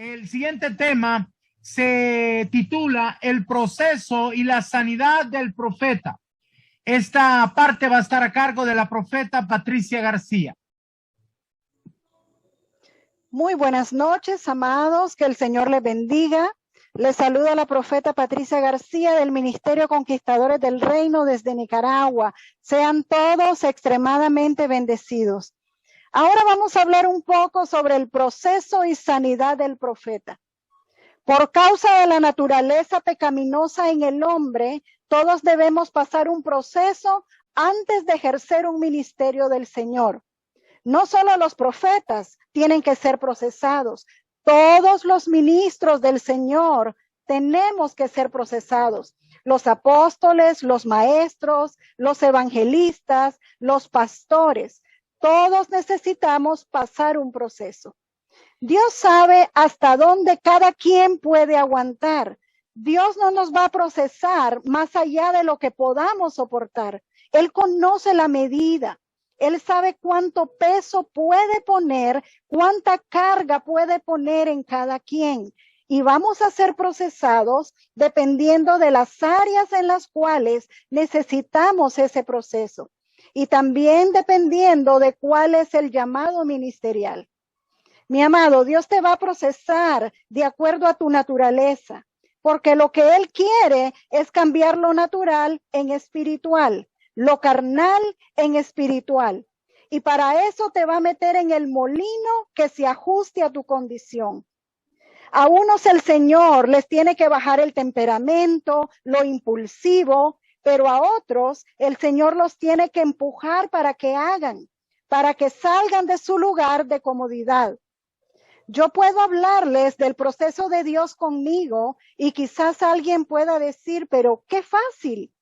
El siguiente tema se titula El proceso y la sanidad del profeta. Esta parte va a estar a cargo de la profeta Patricia García. Muy buenas noches, amados, que el Señor les bendiga. Les saluda la profeta Patricia García del Ministerio Conquistadores del Reino desde Nicaragua. Sean todos extremadamente bendecidos. Ahora vamos a hablar un poco sobre el proceso y sanidad del profeta. Por causa de la naturaleza pecaminosa en el hombre, todos debemos pasar un proceso antes de ejercer un ministerio del Señor. No solo los profetas tienen que ser procesados, todos los ministros del Señor tenemos que ser procesados. Los apóstoles, los maestros, los evangelistas, los pastores, todos necesitamos pasar un proceso. Dios sabe hasta dónde cada quien puede aguantar. Dios no nos va a procesar más allá de lo que podamos soportar. Él conoce la medida. Él sabe cuánto peso puede poner, cuánta carga puede poner en cada quien. Y vamos a ser procesados dependiendo de las áreas en las cuales necesitamos ese proceso. Y también dependiendo de cuál es el llamado ministerial. Mi amado, Dios te va a procesar de acuerdo a tu naturaleza, porque lo que Él quiere es cambiar lo natural en espiritual, lo carnal en espiritual. Y para eso te va a meter en el molino que se ajuste a tu condición. A unos el Señor les tiene que bajar el temperamento, lo impulsivo, pero a otros el Señor los tiene que empujar para que hagan, para que salgan de su lugar de comodidad. Yo puedo hablarles del proceso de Dios conmigo y quizás alguien pueda decir, pero qué fácil.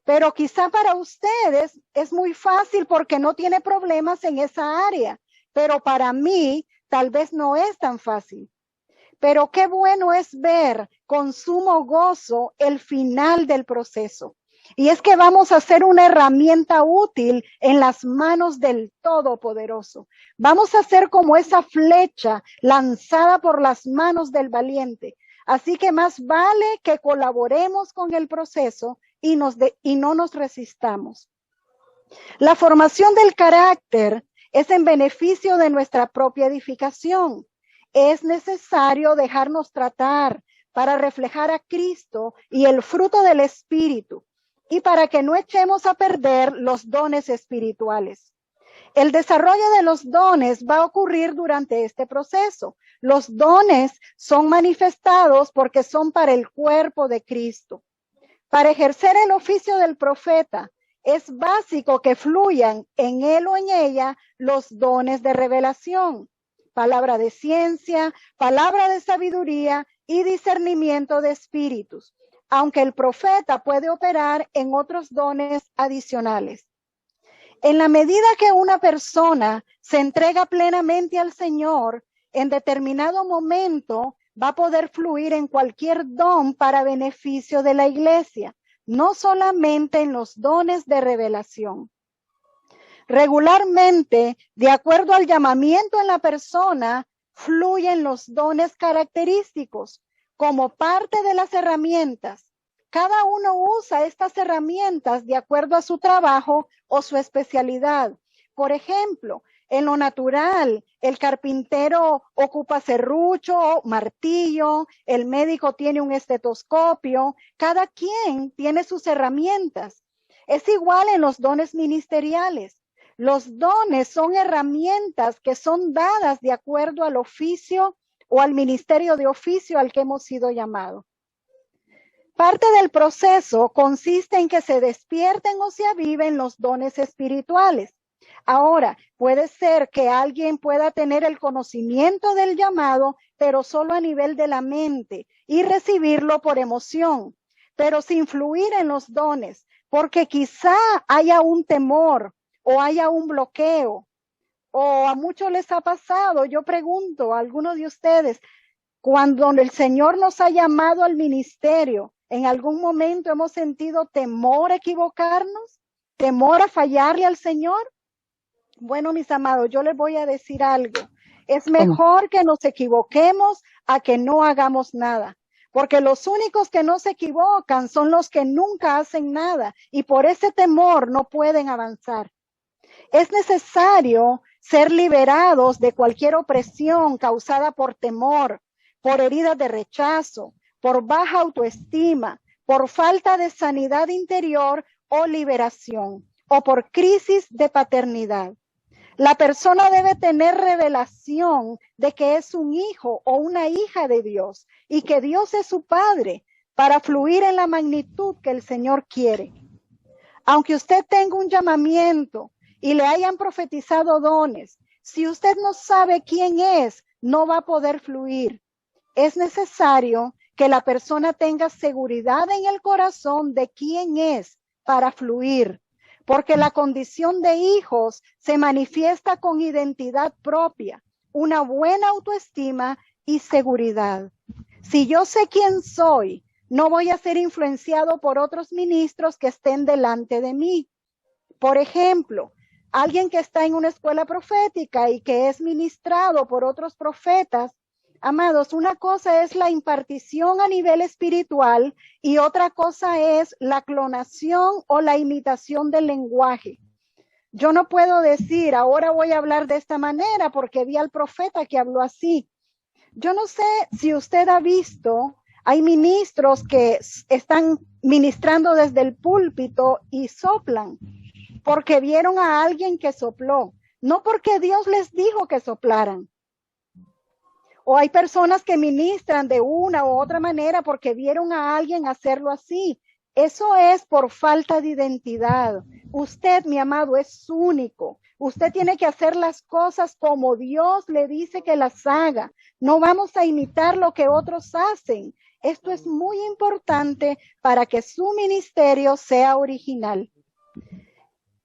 Pero quizá para ustedes es muy fácil porque no tiene problemas en esa área. Pero para mí tal vez no es tan fácil. Pero qué bueno es ver con sumo gozo el final del proceso. Y es que vamos a ser una herramienta útil en las manos del Todopoderoso. Vamos a ser como esa flecha lanzada por las manos del valiente. Así que más vale que colaboremos con el proceso y no nos resistamos. La formación del carácter es en beneficio de nuestra propia edificación. Es necesario dejarnos tratar para reflejar a Cristo y el fruto del Espíritu, y para que no echemos a perder los dones espirituales. El desarrollo de los dones va a ocurrir durante este proceso. Los dones son manifestados porque son para el cuerpo de Cristo. Para ejercer el oficio del profeta, es básico que fluyan en él o en ella los dones de revelación, palabra de ciencia, palabra de sabiduría y discernimiento de espíritus, aunque el profeta puede operar en otros dones adicionales. En la medida que una persona se entrega plenamente al Señor, en determinado momento va a poder fluir en cualquier don para beneficio de la iglesia, no solamente en los dones de revelación. Regularmente, de acuerdo al llamamiento en la persona, fluyen los dones característicos como parte de las herramientas. Cada uno usa estas herramientas de acuerdo a su trabajo o su especialidad. Por ejemplo, en lo natural, el carpintero ocupa serrucho, martillo, el médico tiene un estetoscopio, cada quien tiene sus herramientas. Es igual en los dones ministeriales. Los dones son herramientas que son dadas de acuerdo al oficio o al ministerio de oficio al que hemos sido llamados. Parte del proceso consiste en que se despierten o se aviven los dones espirituales. Ahora, puede ser que alguien pueda tener el conocimiento del llamado, pero solo a nivel de la mente y recibirlo por emoción, pero sin fluir en los dones, porque quizá haya un temor o haya un bloqueo, o a muchos les ha pasado. Yo pregunto a algunos de ustedes, cuando el Señor nos ha llamado al ministerio, ¿en algún momento hemos sentido temor a equivocarnos? ¿Temor a fallarle al Señor? Bueno, mis amados, yo les voy a decir algo. Es mejor que nos equivoquemos a que no hagamos nada, porque los únicos que no se equivocan son los que nunca hacen nada y por ese temor no pueden avanzar. Es necesario ser liberados de cualquier opresión causada por temor, por heridas de rechazo, por baja autoestima, por falta de sanidad interior o liberación, o por crisis de paternidad. La persona debe tener revelación de que es un hijo o una hija de Dios y que Dios es su Padre para fluir en la magnitud que el Señor quiere. Aunque usted tenga un llamamiento y le hayan profetizado dones, si usted no sabe quién es, no va a poder fluir. Es necesario que la persona tenga seguridad en el corazón de quién es para fluir, porque la condición de hijos se manifiesta con identidad propia, una buena autoestima y seguridad. Si yo sé quién soy, no voy a ser influenciado por otros ministros que estén delante de mí. Por ejemplo, alguien que está en una escuela profética y que es ministrado por otros profetas, amados, una cosa es la impartición a nivel espiritual y otra cosa es la clonación o la imitación del lenguaje. Yo no puedo decir, ahora voy a hablar de esta manera porque vi al profeta que habló así. Yo no sé si usted ha visto, hay ministros que están ministrando desde el púlpito y soplan porque vieron a alguien que sopló, no porque Dios les dijo que soplaran. O hay personas que ministran de una u otra manera porque vieron a alguien hacerlo así. Eso es por falta de identidad. Usted, mi amado, es único. Usted tiene que hacer las cosas como Dios le dice que las haga. No vamos a imitar lo que otros hacen. Esto es muy importante para que su ministerio sea original.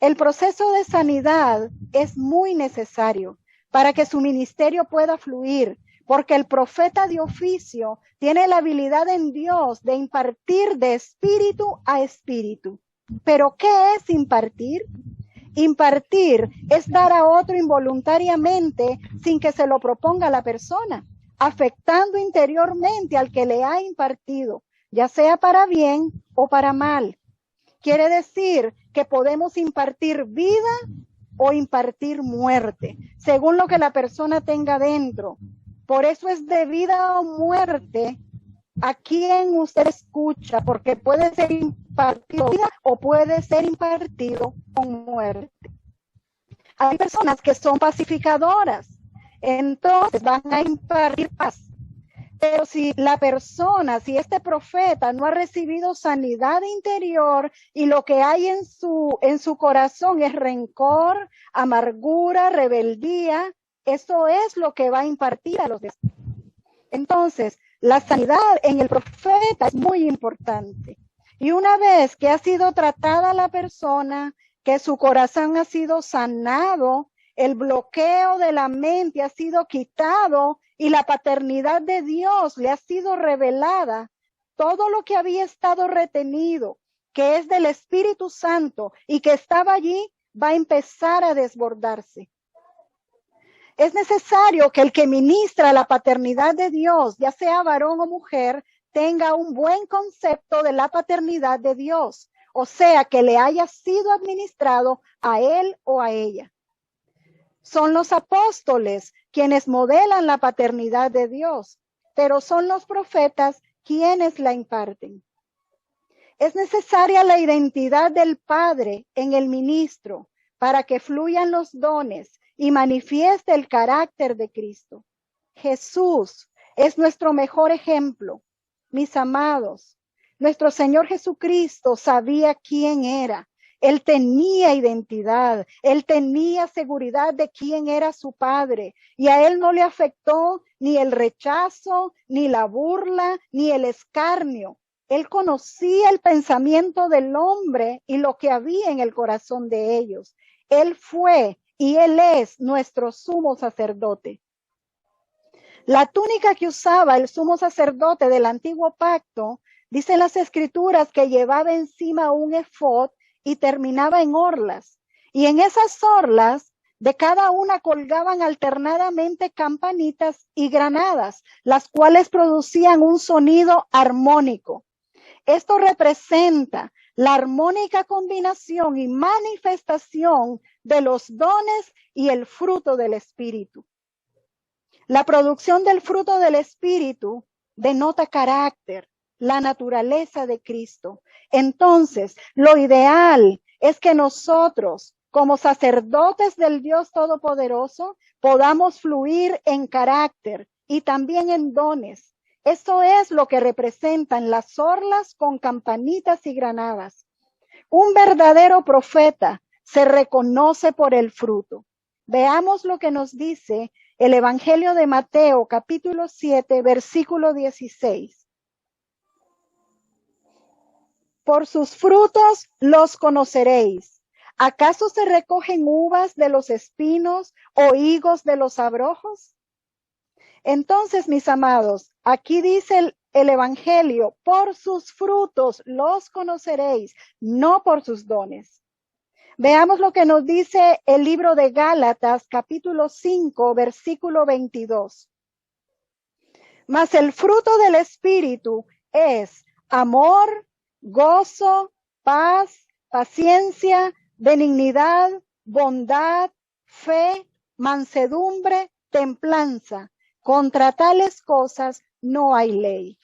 El proceso de sanidad es muy necesario para que su ministerio pueda fluir, porque el profeta de oficio tiene la habilidad en Dios de impartir de espíritu a espíritu. ¿Pero qué es impartir? Impartir es dar a otro involuntariamente sin que se lo proponga la persona, afectando interiormente al que le ha impartido, ya sea para bien o para mal. Quiere decir que podemos impartir vida o impartir muerte, según lo que la persona tenga dentro. Por eso es de vida o muerte a quien usted escucha, porque puede ser impartido vida o puede ser impartido con muerte. Hay personas que son pacificadoras, entonces van a impartir paz. Pero si la persona, si este profeta no ha recibido sanidad interior y lo que hay en su corazón es rencor, amargura, rebeldía, eso es lo que va a impartir a los demás. Entonces, la sanidad en el profeta es muy importante. Y una vez que ha sido tratada la persona, que su corazón ha sido sanado, el bloqueo de la mente ha sido quitado y la paternidad de Dios le ha sido revelada, todo lo que había estado retenido, que es del Espíritu Santo y que estaba allí, va a empezar a desbordarse. Es necesario que el que ministra la paternidad de Dios, ya sea varón o mujer, tenga un buen concepto de la paternidad de Dios, o sea, que le haya sido administrado a él o a ella. Son los apóstoles quienes modelan la paternidad de Dios, pero son los profetas quienes la imparten. Es necesaria la identidad del Padre en el ministro para que fluyan los dones y manifieste el carácter de Cristo. Jesús es nuestro mejor ejemplo. Mis amados, nuestro Señor Jesucristo sabía quién era. Él tenía identidad, él tenía seguridad de quién era su Padre y a él no le afectó ni el rechazo, ni la burla, ni el escarnio. Él conocía el pensamiento del hombre y lo que había en el corazón de ellos. Él fue y él es nuestro sumo sacerdote. La túnica que usaba el sumo sacerdote del antiguo pacto, dicen las escrituras que llevaba encima un efod y terminaba en orlas. Y en esas orlas De cada una colgaban alternadamente campanitas y granadas, las cuales producían un sonido armónico. Esto representa la armónica combinación y manifestación de los dones y el fruto del Espíritu. La producción del fruto del Espíritu denota carácter, la naturaleza de Cristo. Entonces, lo ideal es que nosotros, como sacerdotes del Dios Todopoderoso, podamos fluir en carácter y también en dones. Eso es lo que representan las orlas con campanitas y granadas. Un verdadero profeta se reconoce por el fruto. Veamos lo que nos dice el Evangelio de Mateo, capítulo 7, versículo 16. Por sus frutos los conoceréis. ¿Acaso se recogen uvas de los espinos o higos de los abrojos? Entonces, mis amados, aquí dice el Evangelio, por sus frutos los conoceréis, no por sus dones. Veamos lo que nos dice el libro de Gálatas, capítulo 5, versículo 22. Mas el fruto del Espíritu es amor, gozo, paz, paciencia, benignidad, bondad, fe, mansedumbre, templanza. Contra tales cosas no hay ley.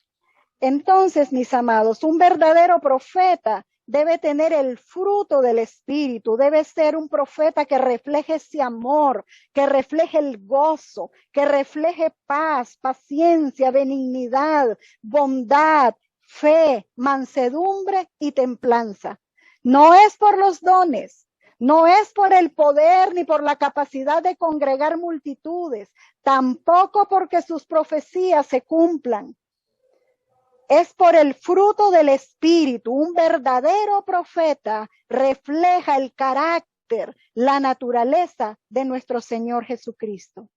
Entonces, mis amados, un verdadero profeta debe tener el fruto del Espíritu, debe ser un profeta que refleje ese amor, que refleje el gozo, que refleje paz, paciencia, benignidad, bondad, fe, mansedumbre y templanza. No es por los dones, no es por el poder ni por la capacidad de congregar multitudes, tampoco porque sus profecías se cumplan. Es por el fruto del Espíritu. Un verdadero profeta refleja el carácter, la naturaleza de nuestro Señor Jesucristo.